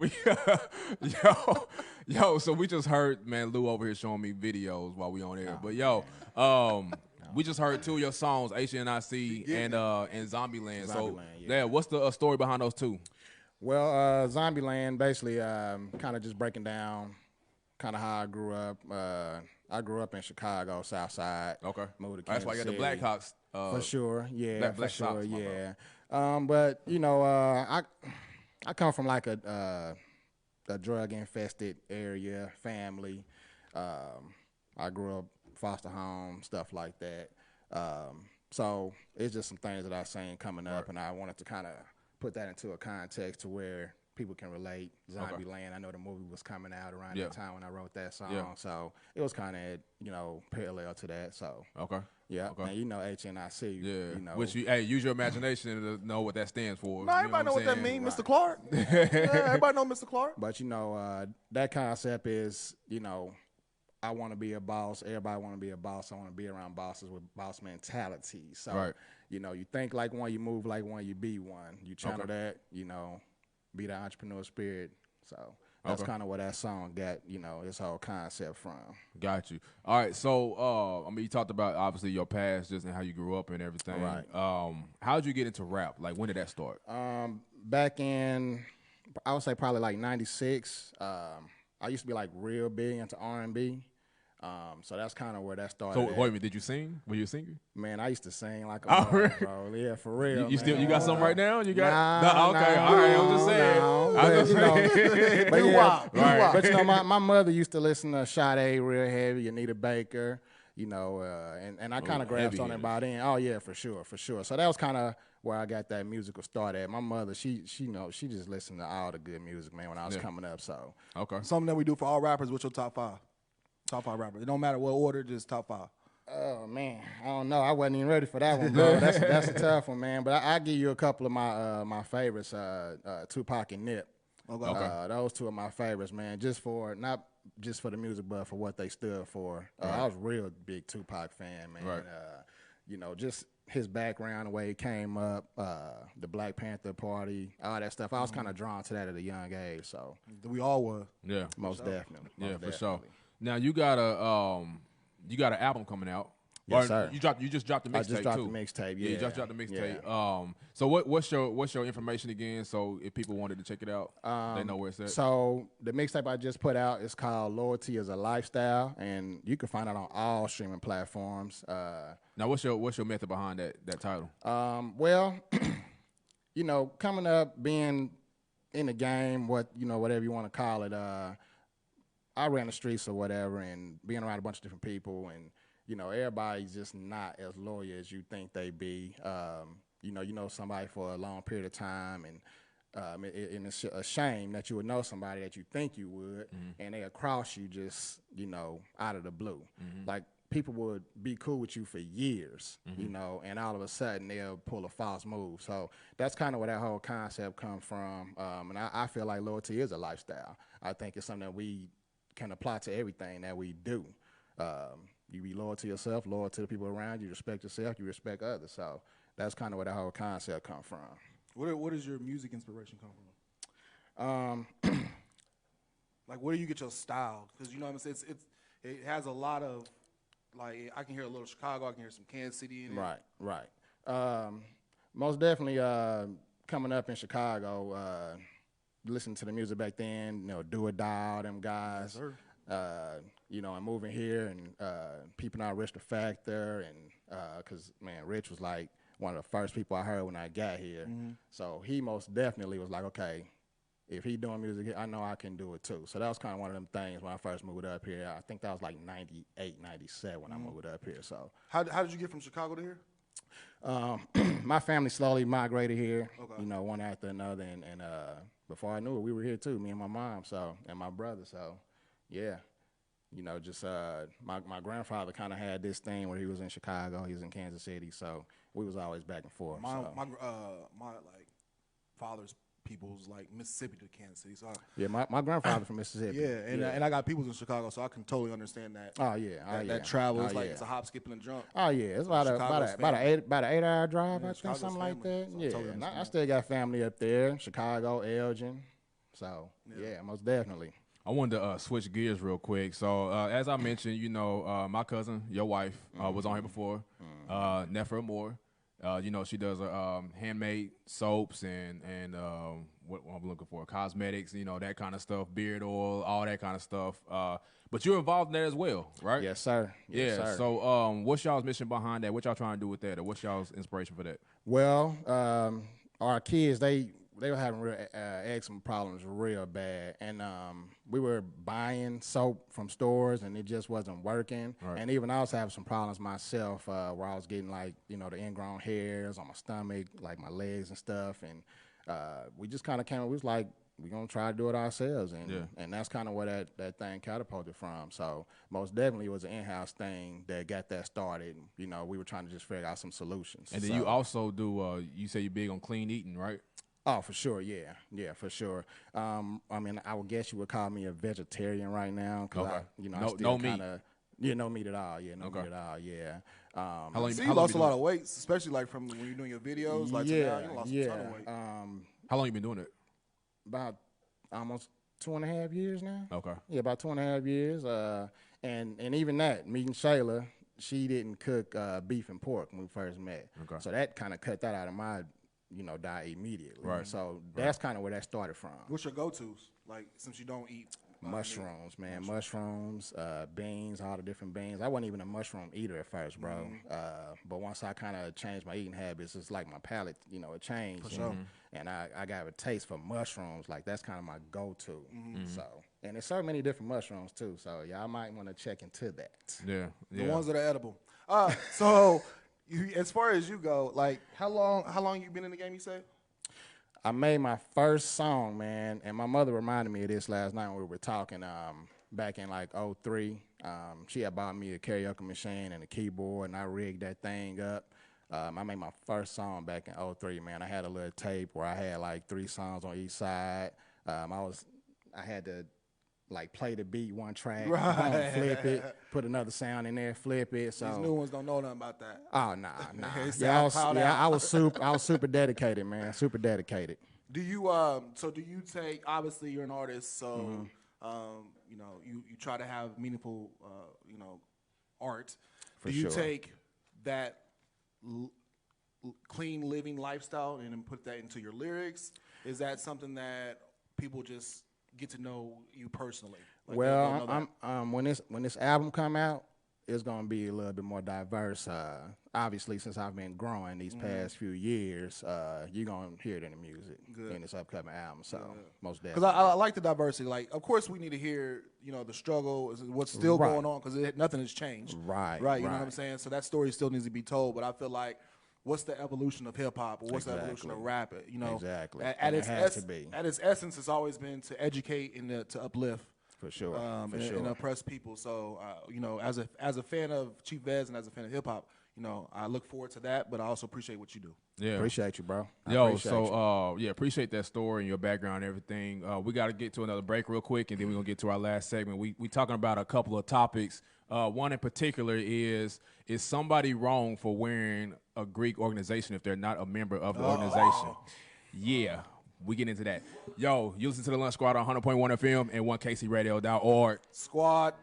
We, yo, so we just heard, man, Lou over here showing me videos while we on air. But yo, we just heard two of your songs, HNIC and Zombieland. So yeah, what's the story behind those two? Well, Zombieland basically kind of just breaking down kind of how I grew up. I grew up in Chicago, South Side. Okay, moved to that's why you got the Blackhawks. For sure, yeah, Black for sure, Sox, yeah. But you know, I come from like a drug infested area, family. I grew up foster home, stuff like that. So it's just some things that I've seen coming up, and I wanted to kind of put that into a context to where people can relate. Zombieland, I know the movie was coming out around that time when I wrote that song, so it was kind of parallel to that. So and you know HNIC, you know, which use your imagination to know what that stands for. No, everybody know what that means, Mr. Clark. Everybody know Mr. Clark. But you know, that concept is, you know, I want to be a boss. Everybody want to be a boss. I want to be around bosses with boss mentality. So, you know, you think like one, you move like one, you be one. You channel that, you know, be the entrepreneur spirit. So that's kind of where that song got, you know, this whole concept from. Got you. All right. So, I mean, you talked about obviously your past, just and how you grew up and everything. Right. How did you get into rap? Like, when did that start? Back in, I would say probably like '96. I used to be like real big into R&B. So that's kind of where that started. So wait a minute, did you sing? Were you a singer? Man, I used to sing like a bro. Yeah, for real. You got some right now? You got? Nah, okay, all right. I'm just saying. But you know, my mother used to listen to Sade real heavy, Anita Baker, you know, and I kind of grasped on it by then. Oh yeah, for sure. So that was kind of where I got that musical start at. My mother, she just listened to all the good music, man, when I was coming up. So something that we do for all rappers. What's your top five? Top five rappers. It don't matter what order, just top five. Oh man, I don't know. I wasn't even ready for that one, bro. That's a tough one, man. But I'll give you a couple of my favorites. Tupac and Nip. Okay. Those two are my favorites, man. Not just for the music, but for what they stood for. I was a real big Tupac fan, man. Right. You know, just his background, the way he came up, the Black Panther Party, all that stuff. I was kind of drawn to that at a young age. So we all were. Yeah. Most definitely. For sure. Now you got an album coming out. Yes, sir. You just dropped the mixtape too. I just dropped the mixtape. Yeah, you just dropped the mixtape. Yeah. So what's your information again? So if people wanted to check it out, they know where it's at. So the mixtape I just put out is called "Loyalty Is a Lifestyle," and you can find it on all streaming platforms. Now what's your method behind that title? Well, you know, coming up, being in the game, whatever you want to call it. I ran the streets or whatever, and being around a bunch of different people, and you know, everybody's just not as loyal as you think they be. You know somebody for a long period of time, and it's a shame that you would know somebody that you think you would, and they cross you just, you know, out of the blue. Like people would be cool with you for years, you know, and all of a sudden they'll pull a false move. So that's kind of where that whole concept comes from. And I feel like loyalty is a lifestyle. I think it's something that we can apply to everything that we do. You be loyal to yourself, loyal to the people around you, respect yourself, you respect others. So that's kind of where the whole concept comes from. Where does your music inspiration come from? Like, where do you get your style? Because, you know what I'm saying, it has a lot of, like, I can hear a little Chicago, I can hear some Kansas City in it. Right. Most definitely coming up in Chicago, listening to the music back then, you know, Do Or Die, all them guys. Yes, you know, and moving here and peeping out Rich the Factor, and because man, Rich was like one of the first people I heard when I got here. So he most definitely was like, okay, if he doing music, I know I can do it too. So that was kind of one of them things when I first moved up here. I think that was like 98, 97 when I moved up here. So how did you get from Chicago to here? My family slowly migrated here, you know, one after another, and before I knew it, we were here too, me and my mom, and my brother. So yeah. You know, just my grandfather kind of had this thing where he was in Chicago, he was in Kansas City, so we was always back and forth. My like father's people's like Mississippi to Kansas City. So yeah, my grandfather from Mississippi. Yeah, and I got peoples in Chicago, so I can totally understand that. Oh yeah, that travel is like it's a hop, skip, and a jump. Oh yeah, it's about an 8-hour drive, I think, something like that. Yeah, totally and I still got family up there, Chicago, Elgin. So yeah, most definitely. I wanted to switch gears real quick. So as I mentioned, you know, my cousin, your wife, was on here before, Nefer Moore. You know, she does handmade soaps and what I'm looking for, cosmetics, you know, that kind of stuff, beard oil, all that kind of stuff. But you're involved in that as well, right? Yes, sir. Yes, yeah. sir. So what's y'all's mission behind that? What y'all trying to do with that? Or what's y'all's inspiration for that? Well, our kids, they were having real eczema problems real bad, and we were buying soap from stores, and it just wasn't working. Right. And even I was having some problems myself, where I was getting like, you know, the ingrown hairs on my stomach, like my legs and stuff. And we just kind of came. We was like, we're gonna try to do it ourselves, and that's kind of where that thing catapulted from. So most definitely it was an in-house thing that got that started. You know, we were trying to just figure out some solutions. And then you also do. You say you're big on clean eating, right? Oh, for sure, yeah, for sure. I mean, I would guess you would call me a vegetarian right now, cause Okay. I still no meat. No meat at all, no meat at all, yeah. How long you lost a lot of weight, especially like from when you're doing your videos, like yeah, now, you lost a ton of weight. How long you been doing it? About almost 2.5 years now. Okay. Yeah, about 2.5 years. And even that, meeting Shayla, she didn't cook beef and pork when we first met. Okay. So that kind of cut that out of my, diet immediately. Right. So that's kind of where that started from. What's your go-tos? Like, since you don't eat mushrooms, man. Mushrooms, beans, all the different beans. I wasn't even a mushroom eater at first, bro. But once I kind of changed my eating habits, it's like my palate, it changed. For sure. And I got a taste for mushrooms. Like, that's kind of my go-to. So, and there's so many different mushrooms, too. So, y'all might want to check into that. Yeah. The ones that are edible. So, as far as you go, like, how long you been in the game, you say? I made my first song, man, and my mother reminded me of this last night when we were talking back in like 2003. She had bought me a karaoke machine and a keyboard, and I rigged that thing up. I made my first song back in 2003, man. I had a little tape where I had like 3 songs on each side. I had to like play the beat one track, right. Flip it, put another sound in there, flip it. So these new ones don't know nothing about that. Oh nah. I was super dedicated, man. Super dedicated. Do you do you take, obviously you're an artist, so you try to have meaningful art. For do you sure. take that clean living lifestyle and then put that into your lyrics? Is that something that people just get to know you personally? Like, well, when this album come out, it's gonna be a little bit more diverse. Obviously, since I've been growing these past few years, you're gonna hear it in the music in this upcoming album. So most definitely, because I like the diversity. Like, of course, we need to hear the struggle, what's still going on, because nothing has changed. Right. You know what I'm saying? So that story still needs to be told. But I feel like, what's the evolution of hip hop, or what's the evolution of rap? Exactly. At its essence, it's always been to educate and to uplift. For sure. And oppress people. So, as a fan of Chief Vez and as a fan of hip hop, I look forward to that, but I also appreciate what you do. Yeah. Appreciate you, bro. Appreciate that story and your background and everything. We got to get to another break real quick, and then we're going to get to our last segment. We talking about a couple of topics. One in particular is somebody wrong for wearing a Greek organization if they're not a member of the organization? Yeah. We get into that. Yo, you listen to the Lunch Squad on 100.1 FM and 1KCRadio.org. Squad